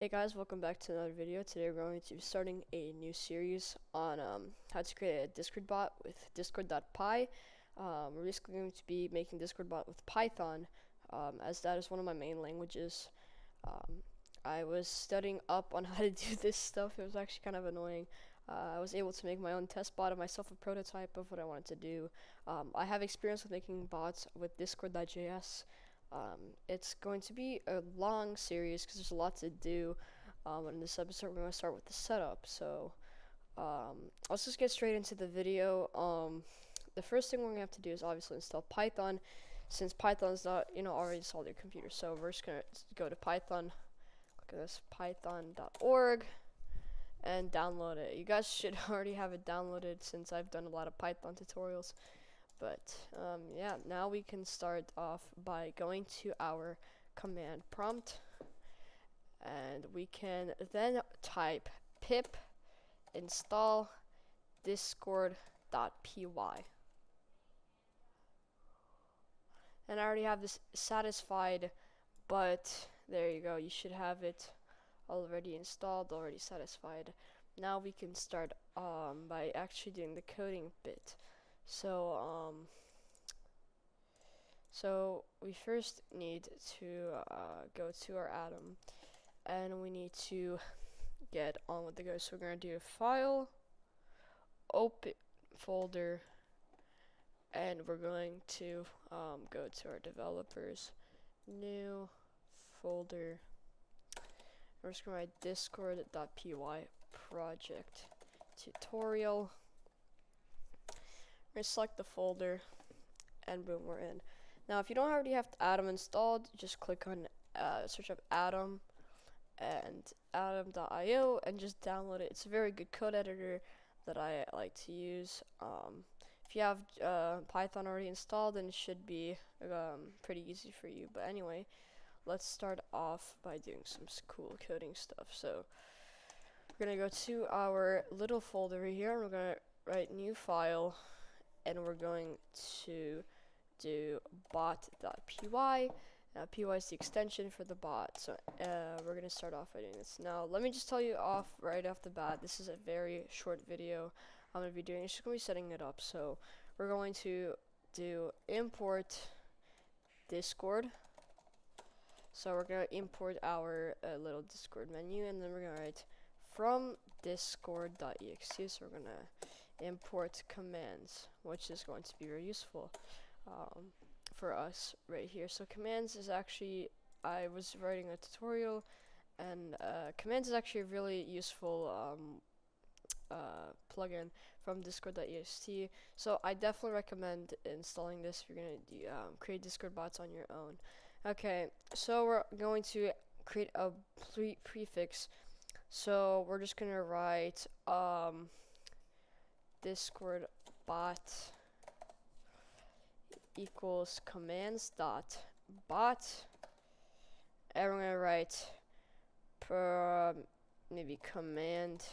Hey guys, welcome back to another video. Today we're going to be starting a new series on how to create a Discord bot with discord.py. We're basically going to be making Discord bot with Python, as that is one of my main languages. I was studying up on how to do this stuff. It was actually kind of annoying. I was able to make my own test bot and myself a prototype of what I wanted to do. I have experience with making bots with discord.js. It's going to be a long series because there's a lot to do. In this episode, we're going to start with the setup. So, let's just get straight into the video. The first thing we're going to have to do is obviously install Python, since Python's not, already installed your computer. So we're just going to go to Python. Look at this, python.org, and download it. You guys should already have it downloaded since I've done a lot of Python tutorials. But yeah, now we can start off by going to our command prompt, and we can then type pip install discord.py. And I already have this satisfied, but there you go, you should have it already installed, already satisfied. Now we can start by actually doing the coding bit. So we first need to go to our atom, and we need to get on with the go. So we're gonna do file, open folder, and we're going to go to our developers, new folder. We're just gonna write discord.py project tutorial. We're gonna select the folder, and boom, we're in. Now, if you don't already have Atom installed, just click on search up Atom and atom.io and just download it. It's a very good code editor that I like to use. If you have Python already installed, then it should be pretty easy for you. But anyway, let's start off by doing some cool coding stuff. So we're gonna go to our little folder here, and we're gonna write new file, and we're going to do bot.py. Py is the extension for the bot. So we're gonna start off by doing this. Now let me just tell you right off the bat, this is a very short video I'm gonna be doing. It's just gonna be setting it up. So we're going to do import Discord. So we're gonna import our little Discord menu, and then we're gonna write from discord.exe. So we're gonna import commands, which is going to be very useful for us right here. So commands is actually, I was writing a tutorial, and commands is actually a really useful plugin from discord.ext. So I definitely recommend installing this if you're gonna create Discord bots on your own. Okay, so we're going to create a prefix. So we're just gonna write Discord bot equals commands dot bot, and we're gonna write maybe command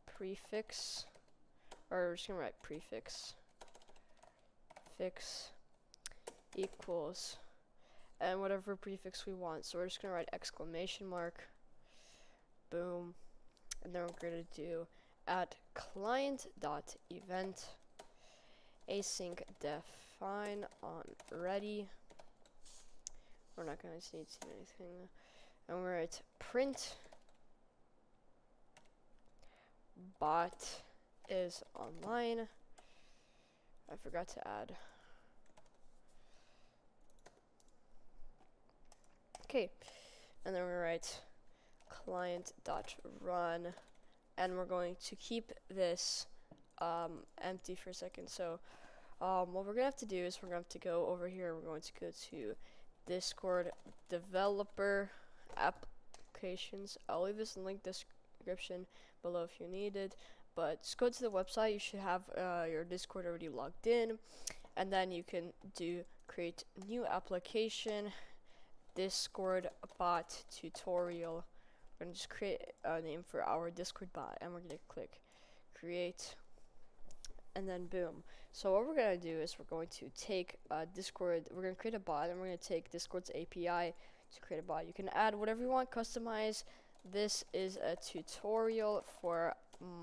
prefix, or we're just gonna write prefix equals, and whatever prefix we want. So we're just gonna write exclamation mark, boom, and then we're gonna do at client.event async define on ready. We're not gonna need to do anything, and we're at print bot is online. I forgot to add. Okay, and then we write client.run, and we're going to keep this empty for a second. So what we're gonna have to do is we're gonna have to go over here. We're going to go to Discord developer applications. I'll leave this in link description below if you need it, but just go to the website. You should have your Discord already logged in, and then you can do create new application, Discord bot tutorial. We're gonna just create a name for our Discord bot, and we're gonna click create, and then boom. So what we're gonna do is we're going to take Discord, we're gonna create a bot, and we're gonna take Discord's API to create a bot. You can add whatever you want, customize this is a tutorial for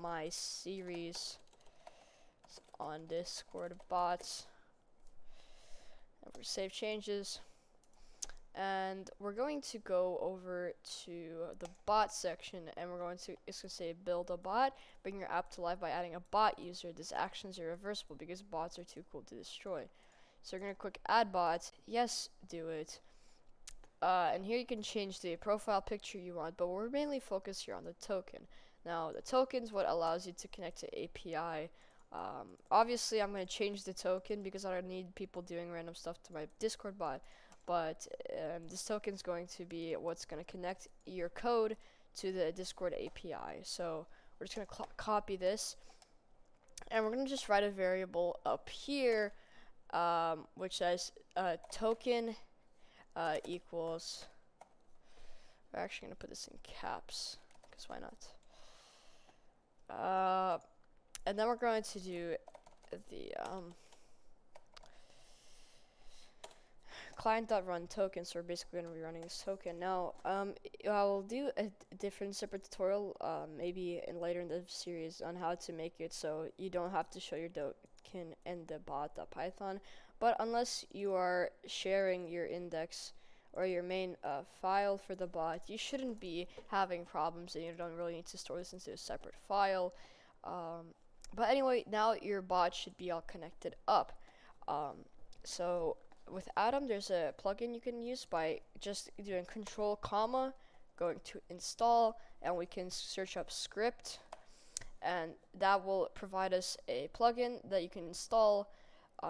my series on Discord bots. And for save changes. And we're going to go over to the bot section, and we're going to, it's going to say build a bot, bring your app to life by adding a bot user. These actions are reversible because bots are too cool to destroy. So we're going to click add bot, yes, do it. And here you can change the profile picture you want, but we're mainly focused here on the token. Now the token is what allows you to connect to API. Obviously I'm going to change the token because I don't need people doing random stuff to my Discord bot. But this token is going to be what's going to connect your code to the Discord API. So we're just going to copy this, and we're going to just write a variable up here, which says token equals. We're actually going to put this in caps, because why not? And then we're going to do the client.run token, so we're basically going to be running this token. Now, I'll do a different separate tutorial, maybe later in the series, on how to make it so you don't have to show your token in the bot.python. But unless you are sharing your index or your main file for the bot, you shouldn't be having problems, and you don't really need to store this into a separate file. But anyway, now your bot should be all connected up. So with Atom, there's a plugin you can use by just doing control comma, going to install, and we can search up script, and that will provide us a plugin that you can install,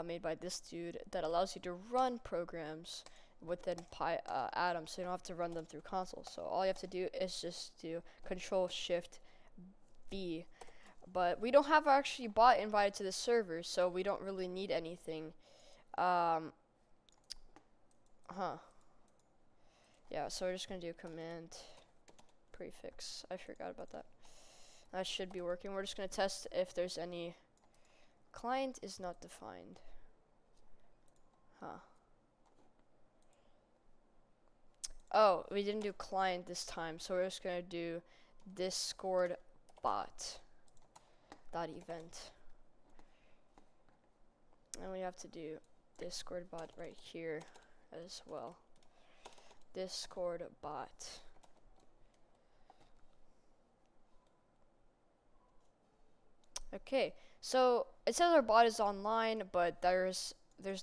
made by this dude, that allows you to run programs within Atom, so you don't have to run them through console. So all you have to do is just do control shift B. But we don't have actually bot invited to the server, so we don't really need anything. Yeah, so we're just gonna do command prefix. I forgot about that. That should be working. We're just gonna test if there's any. Client is not defined. Oh, we didn't do client this time, so we're just gonna do Discord bot dot event, and we have to do Discord bot right here as well. Discord bot. Okay, so it says our bot is online, but there's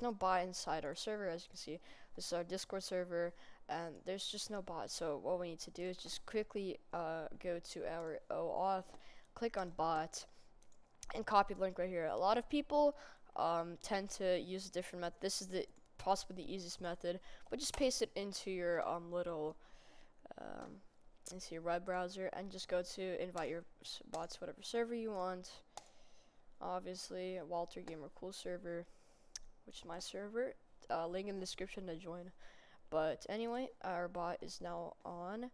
no bot inside our server. As you can see, this is our Discord server, and there's just no bot. So what we need to do is just quickly go to our OAuth, click on bot, and copy the link right here. A lot of people tend to use a different method. This is possibly the easiest method, but just paste it into your into your web browser, and just go to invite your bots whatever server you want. Obviously, Walter Gamer Cool server, which is my server. Link in the description to join. But anyway, our bot is now on,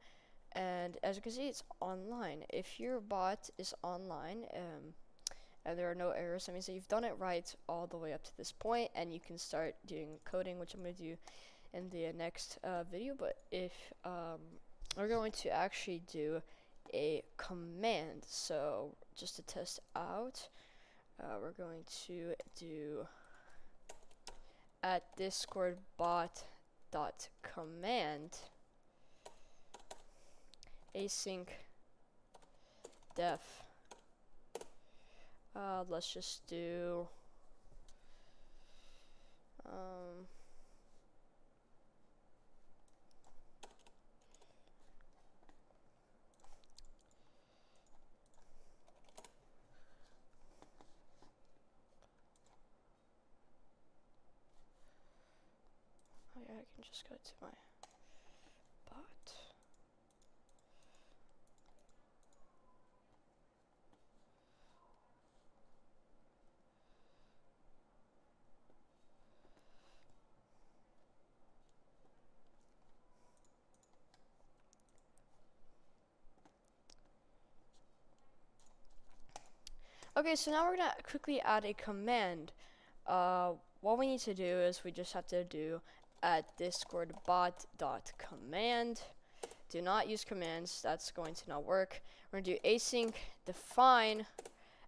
and as you can see, it's online. If your bot is online, and there are no errors, that means that you've done it right all the way up to this point, and you can start doing coding, which I'm going to do in the next video. But if we're going to actually do a command, so just to test out, we're going to do at discord bot dot command async def. Let's just do oh yeah, I can just go to my bot. Okay, so now we're gonna quickly add a command. What we need to do is we just have to do at discord bot dot command do not use commands. That's going to not work. We're going to do async define,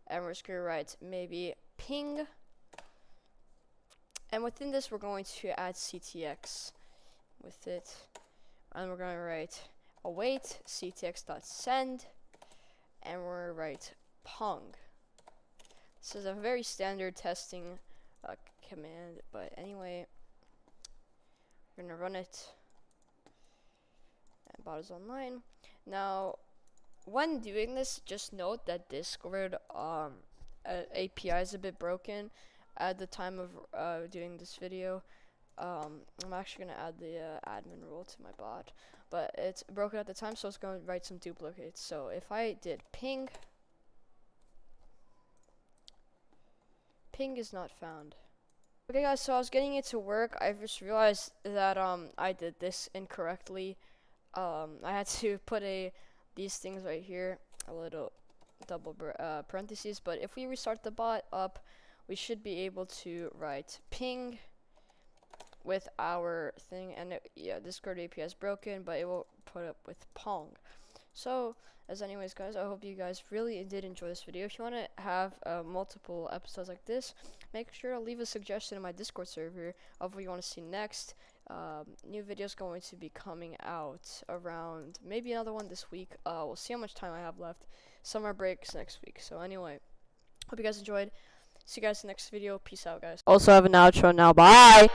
and we're just going to write maybe ping. And within this, we're going to add ctx with it. And we're going to write await ctx.send, and we're going to write pong. This is a very standard testing command, but anyway, we're going to run it. And bot is online. Now, when doing this, just note that Discord API is a bit broken at the time of doing this video. I'm actually going to add the admin role to my bot, but it's broken at the time, so it's going to write some duplicates. So if I did ping is not found. Okay guys, so I was getting it to work. I just realized that I did this incorrectly. I had to put these things right here, a little double parentheses, but if we restart the bot up, we should be able to write ping with our thing, and yeah, Discord API is broken, but it will put up with pong. So, as anyways guys, I hope you guys really did enjoy this video. If you want to have multiple episodes like this, make sure to leave a suggestion in my Discord server of what you want to see next. New videos going to be coming out around maybe another one this week. We'll see how much time I have left. Summer breaks next week. So anyway, hope you guys enjoyed. See you guys in the next video. Peace out, guys. Also have an outro now. Bye.